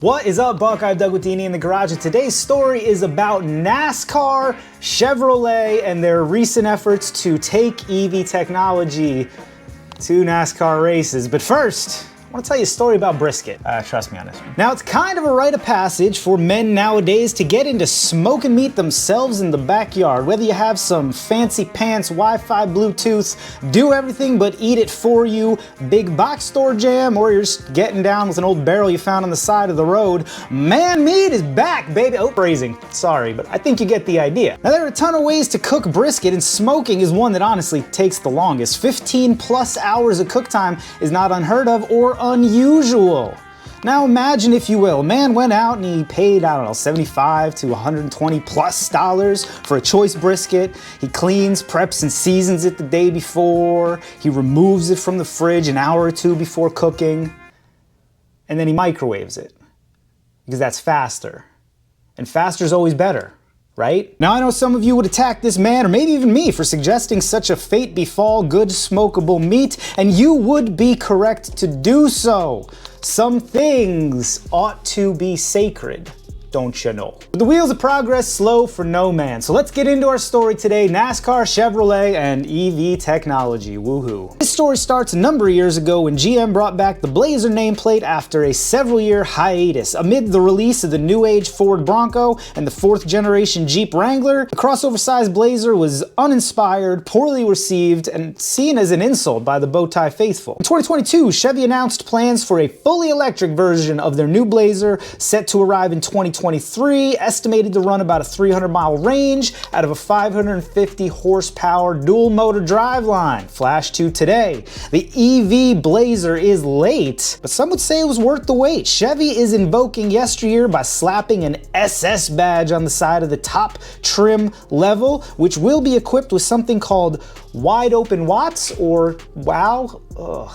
What is up, Buck? I'm Doug with D&E in the Garage, and today's story is about NASCAR, Chevrolet, and their recent efforts to take EV technology to NASCAR races. But first, I want to tell you a story about brisket. Trust me on this one. Now, it's kind of a rite of passage for men nowadays to get into smoking meat themselves in the backyard. Whether you have some fancy pants, Wi-Fi, Bluetooth, do everything but eat it for you, big box store jam, or you're just getting down with an old barrel you found on the side of the road, man, meat is back, baby. Oh, phrasing. Sorry, but I think you get the idea. Now, there are a ton of ways to cook brisket, and smoking is one that honestly takes the longest. 15 plus hours of cook time is not unheard of or unusual. Now imagine, if you will, a man went out and he paid, I don't know, $75 to $120 plus for a choice brisket. He cleans, preps, and seasons it the day before. He removes it from the fridge an hour or two before cooking. And then he microwaves it. Because that's faster. And faster is always better, right? Now, I know some of you would attack this man, or maybe even me, for suggesting such a fate befall good smokable meat, and you would be correct to do so. Some things ought to be sacred, don't you know? But the wheels of progress slow for no man. So let's get into our story today: NASCAR, Chevrolet, and EV technology. Woohoo. This story starts a number of years ago when GM brought back the Blazer nameplate after a several-year hiatus. Amid the release of the new age Ford Bronco and the 4th generation Jeep Wrangler, the crossover-sized Blazer was uninspired, poorly received, and seen as an insult by the bow-tie faithful. In 2022, Chevy announced plans for a fully electric version of their new Blazer, set to arrive in 2023, estimated to run about a 300-mile range out of a 550 horsepower dual motor driveline. Flash to today. The EV Blazer is late, but some would say it was worth the wait. Chevy is invoking yesteryear by slapping an SS badge on the side of the top trim level, which will be equipped with something called wide open watts, or WOW. Ugh.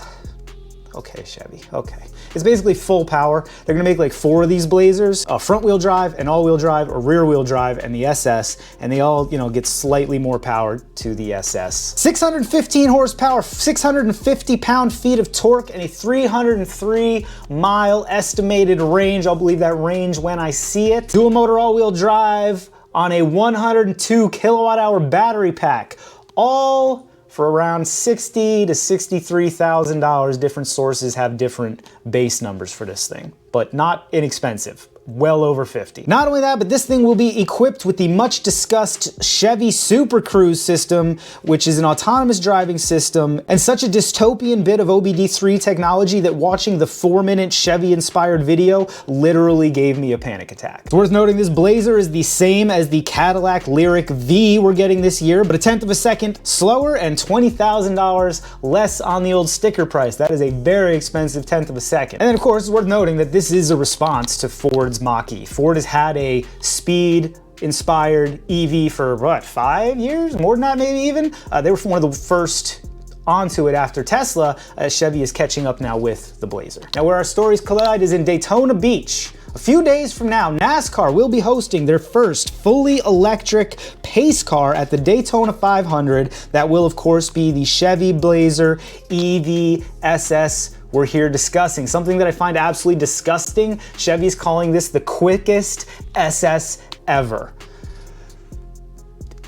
Okay, Chevy, okay. It's basically full power. They're gonna make like 4 of these Blazers, a front wheel drive, an all wheel drive, a rear wheel drive, and the SS, and they all, get slightly more power to the SS. 615 horsepower, 650 pound-feet of torque, and a 303-mile estimated range. I'll believe that range when I see it. Dual motor all wheel drive on a 102 kilowatt hour battery pack. All for around $60,000 to $63,000. Different sources have different base numbers for this thing, but not inexpensive. Well over 50. Not only that, but this thing will be equipped with the much discussed Chevy Super Cruise system, which is an autonomous driving system and such a dystopian bit of OBD3 technology that watching the 4-minute Chevy inspired video literally gave me a panic attack. It's worth noting this Blazer is the same as the Cadillac Lyric V we're getting this year, but a tenth of a second slower and $20,000 less on the old sticker price. That is a very expensive tenth of a second. And then of course, it's worth noting that this is a response to Ford's Mach-E. Ford has had a speed-inspired EV for, what, 5 years? More than that, maybe even? They were one of the first onto it after Tesla. Chevy is catching up now with the Blazer. Now, where our stories collide is in Daytona Beach. A few days from now, NASCAR will be hosting their first fully electric pace car at the Daytona 500. That will, of course, be the Chevy Blazer EV SS we're here discussing. Something that I find absolutely disgusting. Chevy's calling this the quickest SS ever.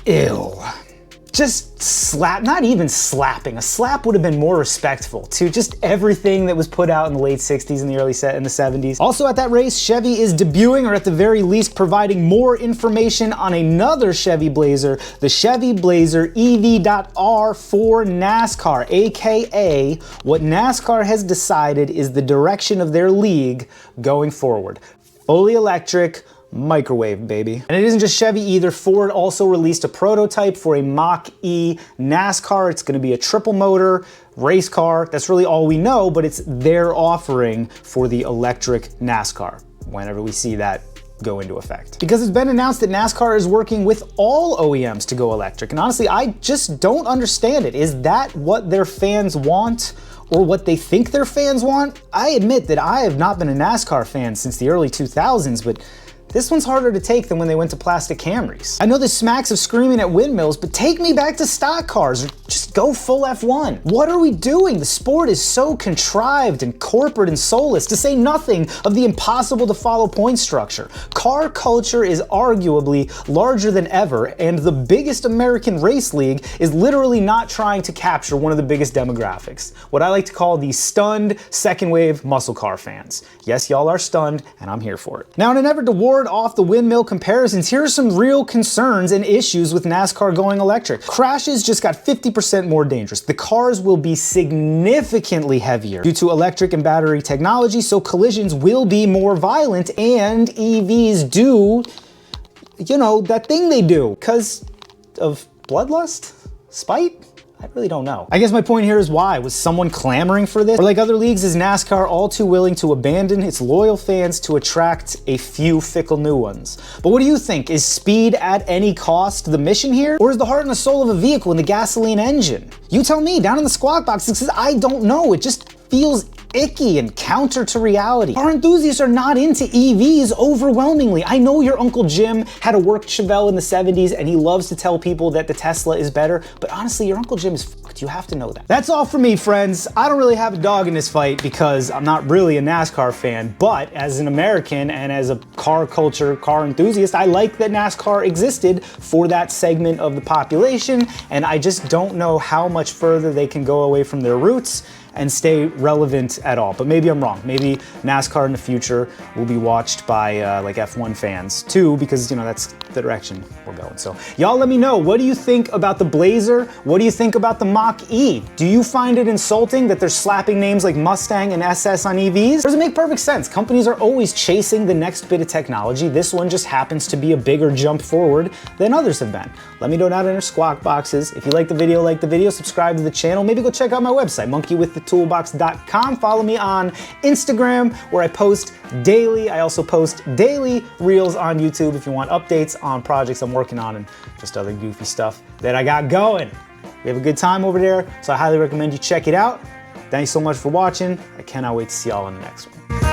Ew. Just slap, not even slapping. A slap would have been more respectful to just everything that was put out in the late 60s and the early in the 70s. Also at that race, Chevy is debuting, or at the very least providing more information on another Chevy Blazer, the Chevy Blazer EV.R for NASCAR, aka what NASCAR has decided is the direction of their league going forward. Fully electric, microwave, baby. And it isn't just Chevy either. Ford also released a prototype for a Mach-E NASCAR. It's gonna be a triple motor race car. That's really all we know, but it's their offering for the electric NASCAR, whenever we see that go into effect. Because it's been announced that NASCAR is working with all OEMs to go electric. And honestly, I just don't understand it. Is that what their fans want? Or what they think their fans want? I admit that I have not been a NASCAR fan since the early 2000s, but This one's harder to take than when they went to plastic Camrys. I know this smacks of screaming at windmills, but take me back to stock cars or just go full F1. What are we doing? The sport is so contrived and corporate and soulless, to say nothing of the impossible to follow point structure. Car culture is arguably larger than ever, and the biggest American race league is literally not trying to capture one of the biggest demographics. What I like to call the stunned second wave muscle car fans. Yes, y'all are stunned, and I'm here for it. Now, in an effort to ward off the windmill comparisons, here are some real concerns and issues with NASCAR going electric. Crashes just got 50% more dangerous. The cars will be significantly heavier due to electric and battery technology, so collisions will be more violent, and EVs do, you know, that thing they do. Because of bloodlust? Spite? I really don't know. I guess my point here is, why? Was someone clamoring for this? Or like other leagues, is NASCAR all too willing to abandon its loyal fans to attract a few fickle new ones? But what do you think? Is speed at any cost the mission here? Or is the heart and the soul of a vehicle in the gasoline engine? You tell me down in the squawk box, because I don't know. It just feels icky and counter to reality. Car enthusiasts are not into EVs overwhelmingly. I know your Uncle Jim had a work Chevelle in the 70s and he loves to tell people that the Tesla is better, but honestly, your Uncle Jim is fucked. You have to know that. That's all for me, friends. I don't really have a dog in this fight because I'm not really a NASCAR fan, but as an American and as a car culture, car enthusiast, I like that NASCAR existed for that segment of the population, and I just don't know how much further they can go away from their roots and stay relevant at all. But maybe I'm wrong. Maybe NASCAR in the future will be watched by like F1 fans too, because, you know, that's the direction we're going. So y'all let me know, what do you think about the Blazer? What do you think about the Mach-E? Do you find it insulting that they're slapping names like Mustang and SS on EVs? Or does it make perfect sense? Companies are always chasing the next bit of technology. This one just happens to be a bigger jump forward than others have been. Let me know down in our squawk boxes. If you like the video, subscribe to the channel. Maybe go check out my website, monkeywiththetoolbox.com. Follow me on Instagram, where I post daily. I also post daily reels on YouTube if you want updates on projects I'm working on and just other goofy stuff that I got going. We have a good time over there, so I highly recommend you check it out. Thanks so much for watching. I cannot wait to see y'all on the next one.